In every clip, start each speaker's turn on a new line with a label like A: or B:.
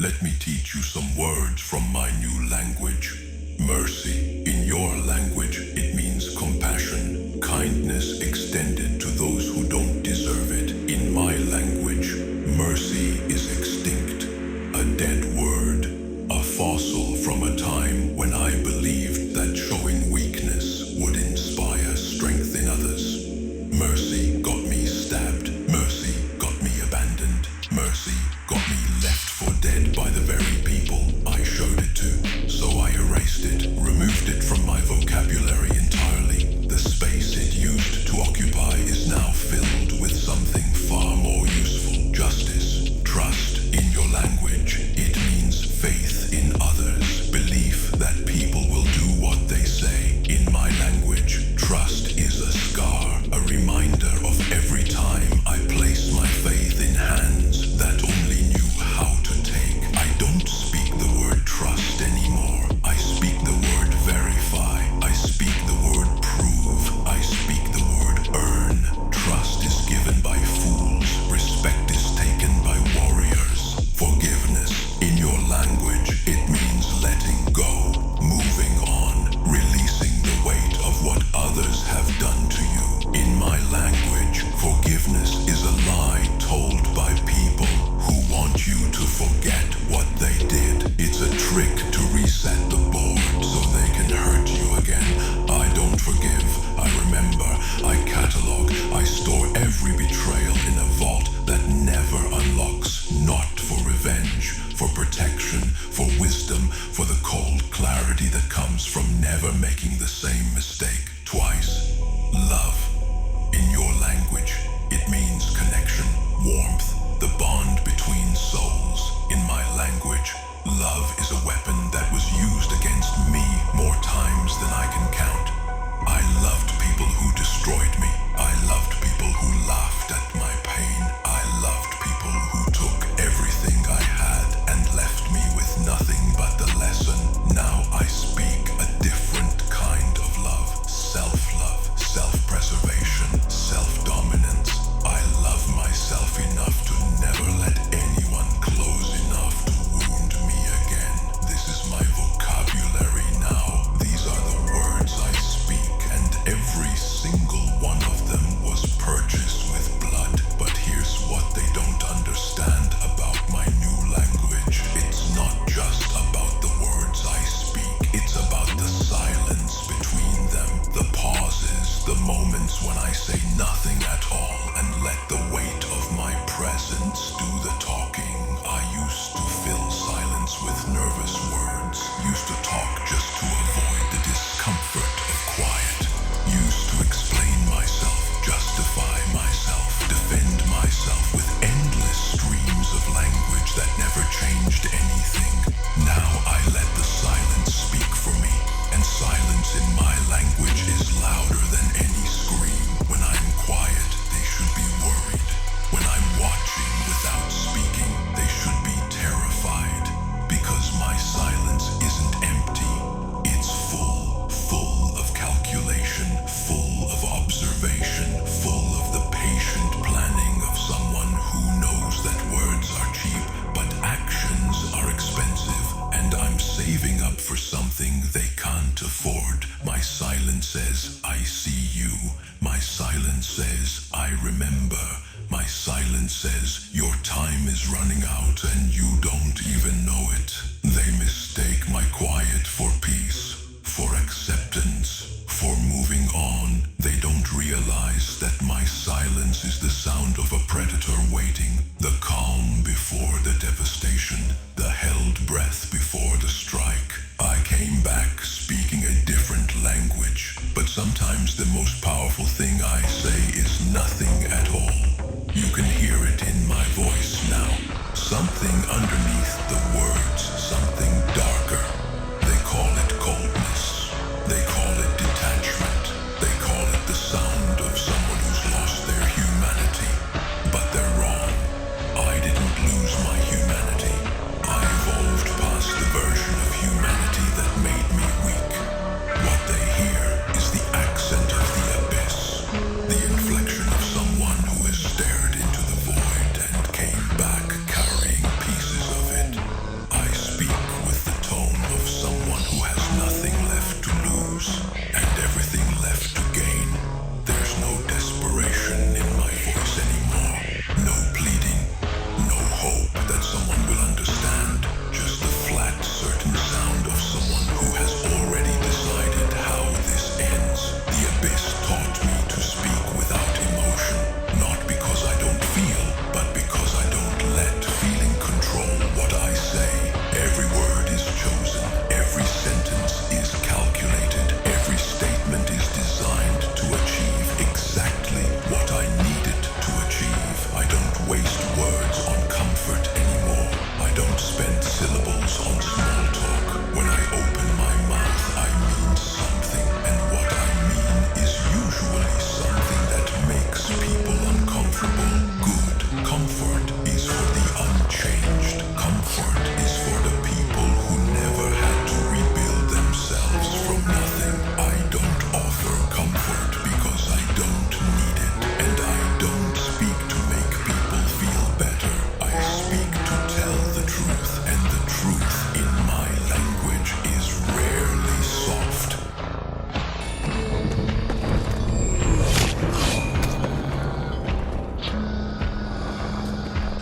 A: let me teach you some words from my new language. Mercy. In your language, it means compassion, kindness extended to those who don't deserve it. In my language, mercy is extinct, a dead word, a fossil from a time when I believed that showing weakness would inspire strength in others. Mercy got me stabbed, mercy got me abandoned, mercy got me left for dead by the very people I showed it to. So I erased it, removed it from my vocabulary entirely. The space it used to occupy is now filled with something far more useful. Justice, trust. In your language, it means faith in others, belief that people will do what they say. In my language, trust is a scar, a reminder of every time I place my faith in hands that only knew how to take. I don't speak the word trust anymore. I speak the word verify. I speak the word prove. I speak the word earn. Trust is given by fools. Respect is taken by warriors. Forgiveness. In your language, it means letting go, moving on, releasing the weight of what others have done to you. In my language, forgiveness is a lie told by people who want you to forget what they did. It's a trick to reset the board so they can hurt you again. I don't forgive, I remember, I catalog, I store every betrayal in a vault that never unlocks. Not for revenge, for protection, for wisdom, for the cold clarity that comes from never making the same mistake twice. Love. In your language, it means connection, warmth, the bond between souls. In my language, love is a weapon that was used against me more times than I can count. I loved people who destroyed me. I loved people who laughed at my pain. I loved people who took everything I had and left me with nothing but the lesson. Now I speak a different kind of love. Self-love, self-preservation, self-dominance. I love myself enough to never let anyone close enough to wound me again. This is my vocabulary now. These are the words I speak, and every single one of them was purchased with blood. But here's what they don't understand about my new language. It's not just about the words I speak. It's about the silence between them, the pauses, the moments when I say nothing at all and let the weight of my presence do the talking. I used to fill silence with nervous words, used to talk just to avoid the discomfort of quiet, used to explain myself, justify myself, defend myself with endless streams of language that never changed anything. Now I let the silence speak for me, and silence in my language is louder than any scream. When I'm quiet, they should be worried. When I'm watching without speaking, they should be terrified. Because my silence isn't empty. It's full of calculation, full of observation, full of the patient planning of someone who knows that words are cheap, but actions are expensive, and I'm saving up for something they can't afford. My silence says, I see you. My silence says, I remember. My silence says, your time is running out and you don't even know it. They mistake my quiet for peace, for acceptance, for moving on. They don't realize that my silence is the sound of a predator waiting, the calm before the devastation, the held breath before the strike. I came back speaking a different language, but sometimes the most powerful thing I say is nothing at all. meant syllables on small talk. When I open my mouth, I mean something, and what I mean is usually something that makes people uncomfortable. Good comfort is for the unchanged. Comfort is for the people who never had to rebuild themselves from nothing. I don't offer comfort because I don't need it, and I don't speak to make people feel better. I speak to tell the truth, and the truth in my language is rarely soft.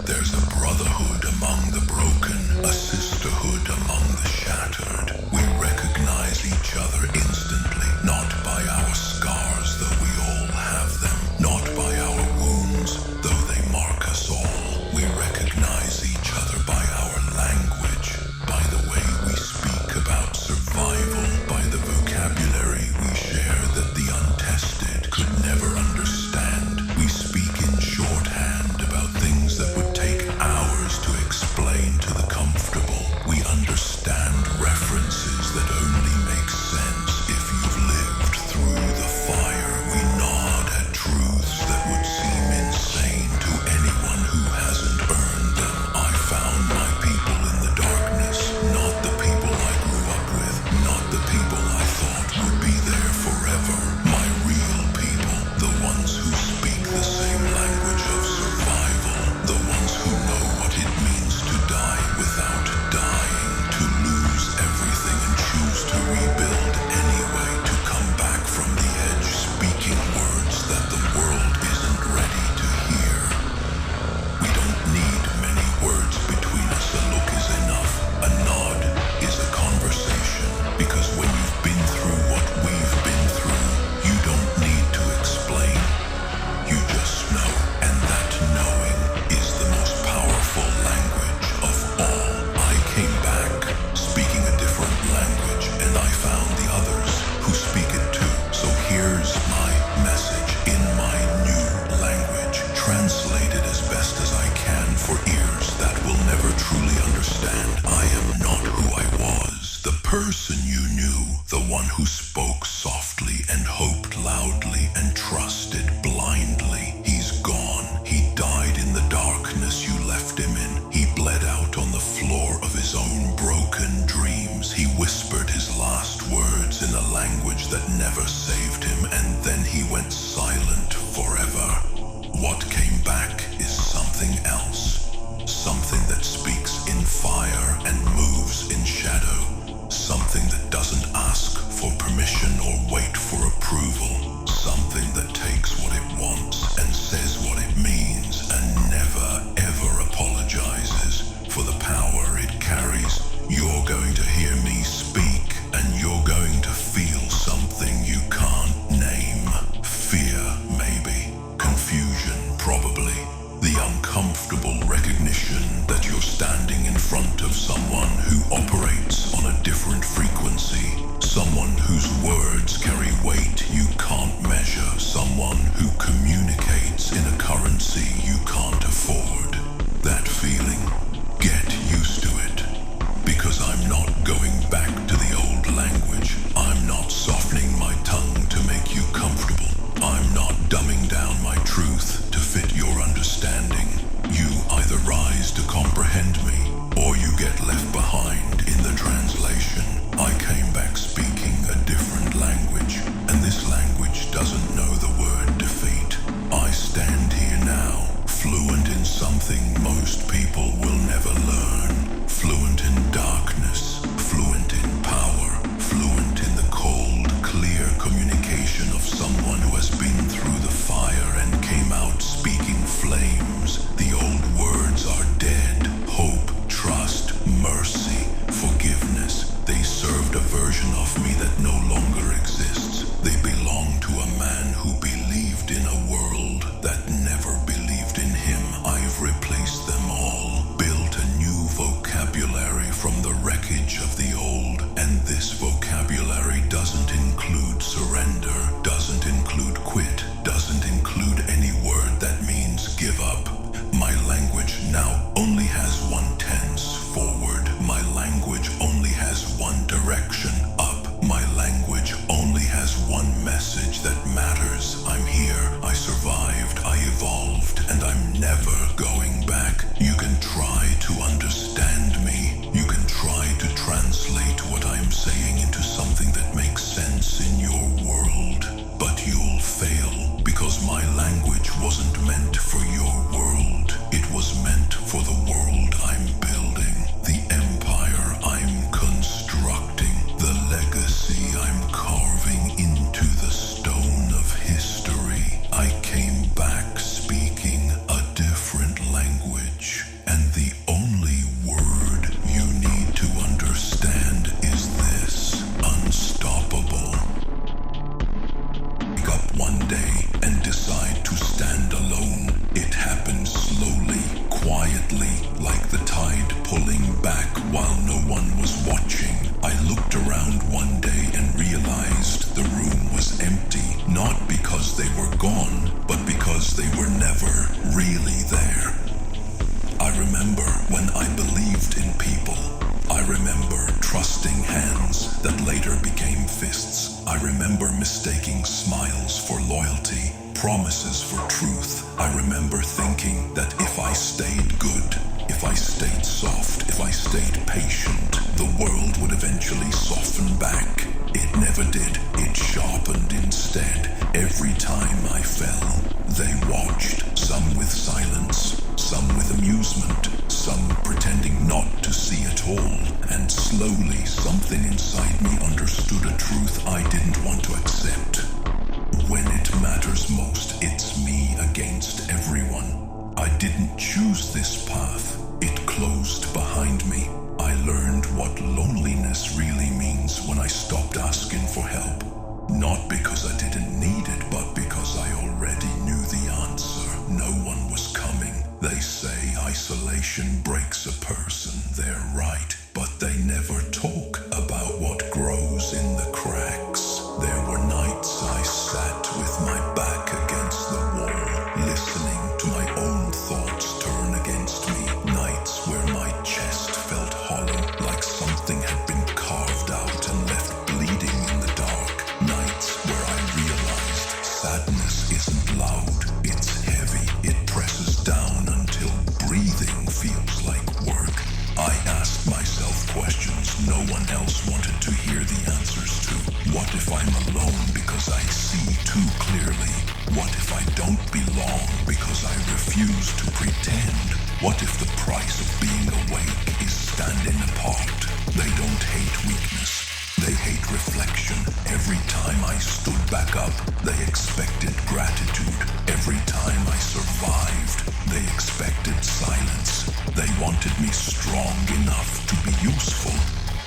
A: There's a brotherhood among the broken, a sisterhood among the shattered. We recognize each other instantly, not by our scars, though we all have them, not by our wounds, though they mark us all. We recognize each other by our language, by the way we speak about survival, by the vocabulary we share that the untested could never understand. We speak in shorthand about things that would take hours to explain to the comfortable. We understand references that only make sense if you've lived through the fire. We nod at truths that would seem insane to anyone who hasn't earned them. I found my people in the darkness, not the people I grew up with, not the people I thought would be there forever. My real people, the ones who speak the same language of survival, the ones who know what it means to die without dying, to lose everything and choose to rebuild anyway, to come back from the edge speaking words that the world isn't ready to hear. We don't need many words between us. A look is enough. A nod is a conversation, because when you've been through what we've been through, you don't need to explain. You just know, and that knowing is the most powerful language of all. I came back speaking a different language, and I found the others who speak it too. So here's my message in my new language, translated as best as I can for ears that will never truly understand. I am not who I was, the person you knew, the one who spoke softly and hoped loudly and trusted blindly. He's gone. He died in the darkness you left him in. He bled out on the floor of his own broken dreams. He whispered his last words in a language that never saved him, and then he went silent forever. What came back is something else, something that speaks in fire and moves in shadow, something that doesn't ask for permission or wait for approval, something that takes what it wants and says what it means and never ever apologizes for the power it carries. You're going to hear me speak, and you're going to feel something you can't name. Fear, maybe. Confusion, probably. The uncomfortable recognition that you're standing in front of someone who operates on a different frequency, someone whose words carry weight you can't measure, someone who communicates in a currency you can't afford. That feeling, get used to it, because I'm not going back to the old language. I'm not softening my tongue to make you comfortable. I'm not dumbing down my truth to fit your understanding. You either rise to comprehend me, or you get left behind in the translation. I came back speaking a different language, and this language doesn't know the word defeat. I stand here now, fluent in something most people will never learn. Fluent in darkness, fluent in power, fluent in the cold, clear communication of someone who has been through the fire and came out speaking flames. The old words are dead. Hope, trust, mercy, forgiveness. They served a version of me that no longer exists. They belong to a man who believed in a world that never believed in him. I've replaced them all, built a new vocabulary from the wreckage of the old, and this vocabulary doesn't include surrender, doesn't include quit, doesn't include any word that means give up. My language now only has one tense, forward. trusting hands that later became fists. I remember mistaking smiles for loyalty, promises for truth. I remember thinking that if I stayed good, if I stayed soft, if I stayed patient, the world would eventually soften back. It never did. It sharpened instead. Every time I fell, they watched, some with silence, some with amusement, some pretending not to see at all. And slowly, something inside me understood a truth I didn't want to accept. When it matters most, it's me against everyone. I didn't choose this path. It closed behind me. I learned what loneliness really means when I stopped asking for help. Not because I didn't need it, but because I already knew the answer. No one was coming. They say isolation breaks a person. They're right, but they never talk about what grows in the cracks. There were nights I sat with my back against the wall, listening to my own thoughts turn against me. Nights where my chest felt hollow, like something had been carved out and left bleeding in the dark. Nights where I realized sadness isn't loud, it's heavy. It presses down until breathing feels like work. I asked myself questions no one else wanted to hear the answers to. What if I'm alone because I see too clearly? What if I don't belong because I refuse to pretend? What if the price of being awake is standing apart? They don't hate weakness. They hate reflection. Every time I stood back up, they expected gratitude. Every time I survived, they expected silence. They wanted me strong enough to be useful,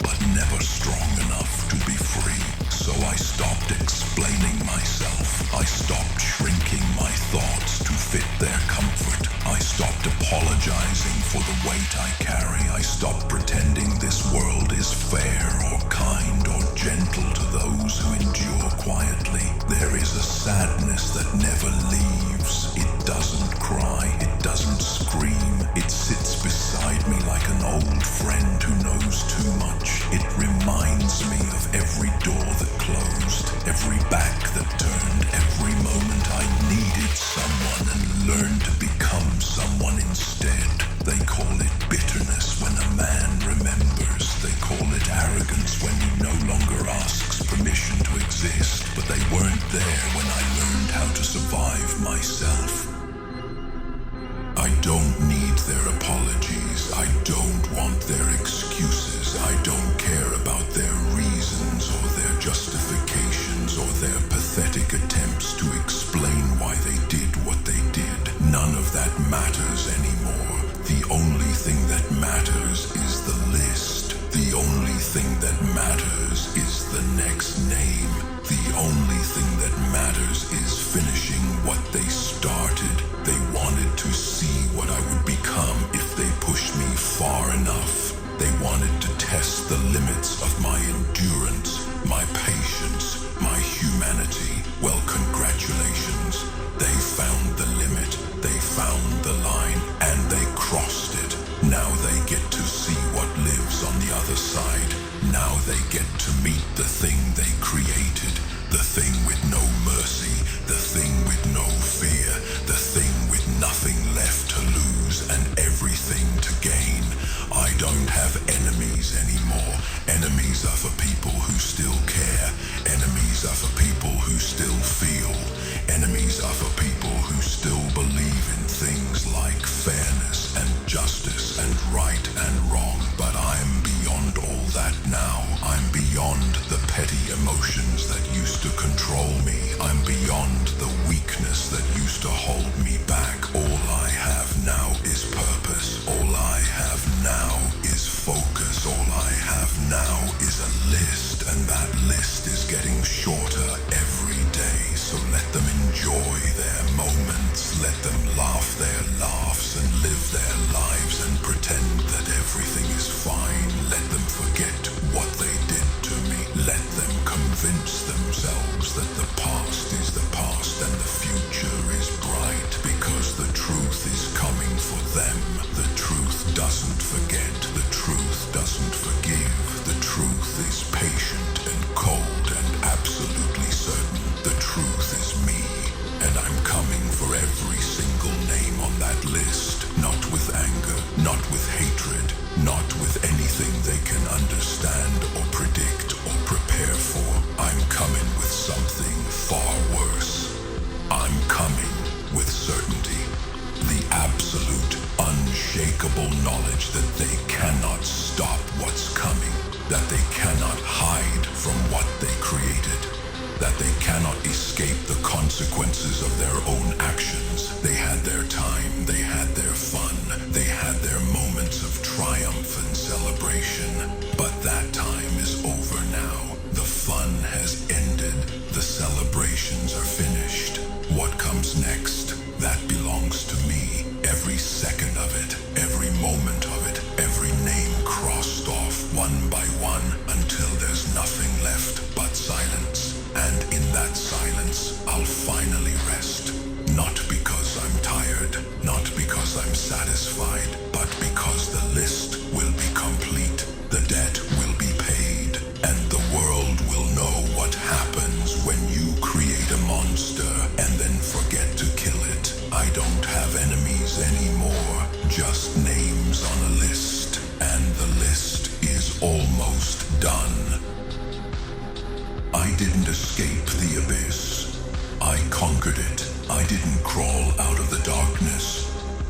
A: but never strong enough to be free. So I stopped explaining myself. I stopped shrinking my thoughts to fit their comfort. I stopped apologizing for the weight I carry. I stopped pretending this world is fair or kind or gentle to those who endure quietly. There is a sadness that never leaves. It doesn't cry, it doesn't scream. It sits beside me like an old friend who knows too much. It reminds me of every door that closed, every back that turned, every moment I needed someone and learned to become someone instead. They call it bitterness when a man remembers. They call it arrogance when he no longer asks permission to exist. But they weren't there when I learned how to survive myself. I don't need their apologies. I don't want their excuses. I don't care about their reasons or their justifications or their pathetic attempts to explain why they did what they did. None of that matters anymore. The only thing that matters is the list. The only thing that matters is the next name. The only thing that matters is finishing what they started. They wanted to see what I would become if they pushed me far enough. They wanted to test the limits of my endurance, my patience, my humanity. Well, congratulations. They found the limit, they found the line, and they crossed it. Now they get to see what lives on the other side. Now they get to meet the thing they created, the thing with no mercy, the thing with no fear, the thing with nothing left to lose and everything to gain. I don't have enemies anymore. Enemies are for people who still care. Enemies are for people who still feel. Enemies are for people who still believe in things like fairness and justice and right and wrong. But I'm beyond all that now. I'm beyond the petty emotions that used to control me. I'm beyond the weakness that used to hold me back. All I have now is purpose. All I have now is focus. All I have now is a list, and that list is getting shorter every day. So let them enjoy their moments. Let them laugh their laughs and live their lives and pretend that everything is fine. Let them forget what they did to me. Let them convince themselves that the past is the past and the future is bright, because the truth is coming for them. The truth doesn't forget. The truth doesn't forgive. The truth anything they can understand or predict or prepare for. I'm coming with something far worse. I'm coming with certainty. The absolute, unshakable knowledge that they cannot stop what's coming, that they cannot hide from what they created, that they cannot escape the consequences of their own actions. They had their time, they had their fun, they had their moments of triumph and celebration, but that time is over now. The fun has ended, the celebrations are finished. What comes next? That belongs to me. Every second of it, every moment of it, every name crossed off one by one until there's nothing left but silence. And in that silence, I'll finally rest. Not because I'm tired, not because I'm satisfied, but because the list will be complete. The debt will be paid, and the world will know what happens when you create a monster and then forget to kill it. I don't have enemies anymore, just names on a list, and the list is almost done. I didn't escape the abyss. I conquered it. I didn't crawl out of the darkness.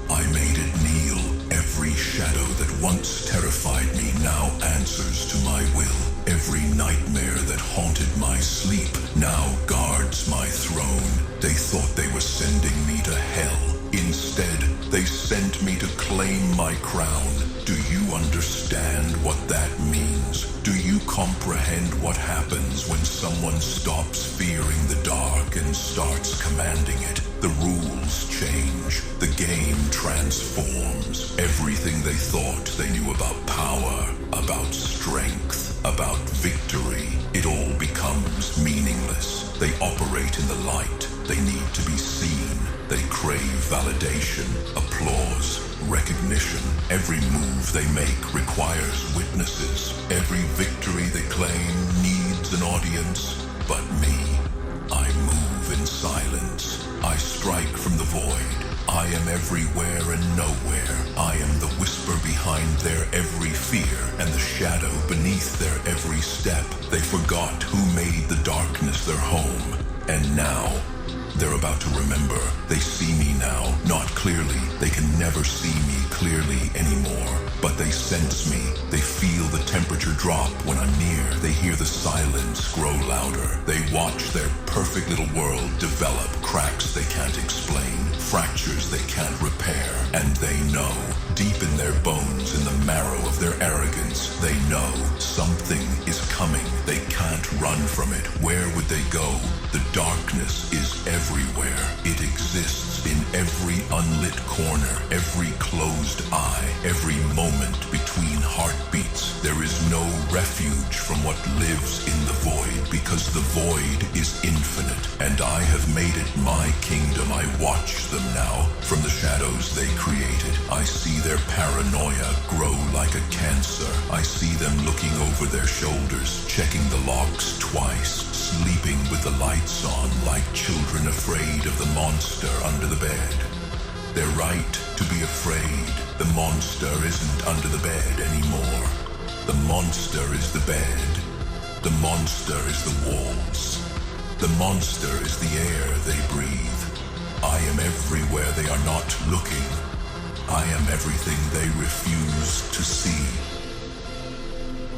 A: I made it kneel. Every shadow that once terrified me now answers to my will. Every nightmare that haunted my sleep now guards my throne. They thought they were sending me to hell. Instead, they sent me to claim my crown. Do you understand what that means? Do you comprehend what happens when someone stops fearing the dark and starts commanding it? The rules change. The game transforms. Everything they thought they knew about power, about strength, about victory, it all becomes meaningless. They operate in the light. They need to be seen. They crave validation, applause, recognition. Every move they make requires witnesses. Every victory they claim needs an audience. But me, I move in silence. I strike from the void. I am everywhere and nowhere. I am the whisper behind their every fear and the shadow beneath their every step. They forgot who made the darkness their home. And now, they're about to remember. They see me now, not clearly. They can never see me clearly anymore. But they sense me. They feel the temperature drop when I'm near. They hear the silence grow louder. They watch their perfect little world develop cracks they can't explain, fractures they can't repair. And they know, deep in their bones, in the marrow of their arrogance, they know something is coming. They can't run from it. Where would they go? The darkness is everywhere. It exists in every unlit corner, every closed eye, every moment between heartbeats. There is no refuge from what lives in the void, because the void is infinite, and I have made it my kingdom. I watch them now from the shadows they created. I see their paranoia grow like a cancer. I see them looking over their shoulders, checking the locks twice, sleeping with the lights on like children afraid of the monster under the bed. They're right to be afraid. The monster isn't under the bed anymore. The monster is the bed. The monster is the walls. The monster is the air they breathe. I am everywhere they are not looking. I am everything they refuse to see.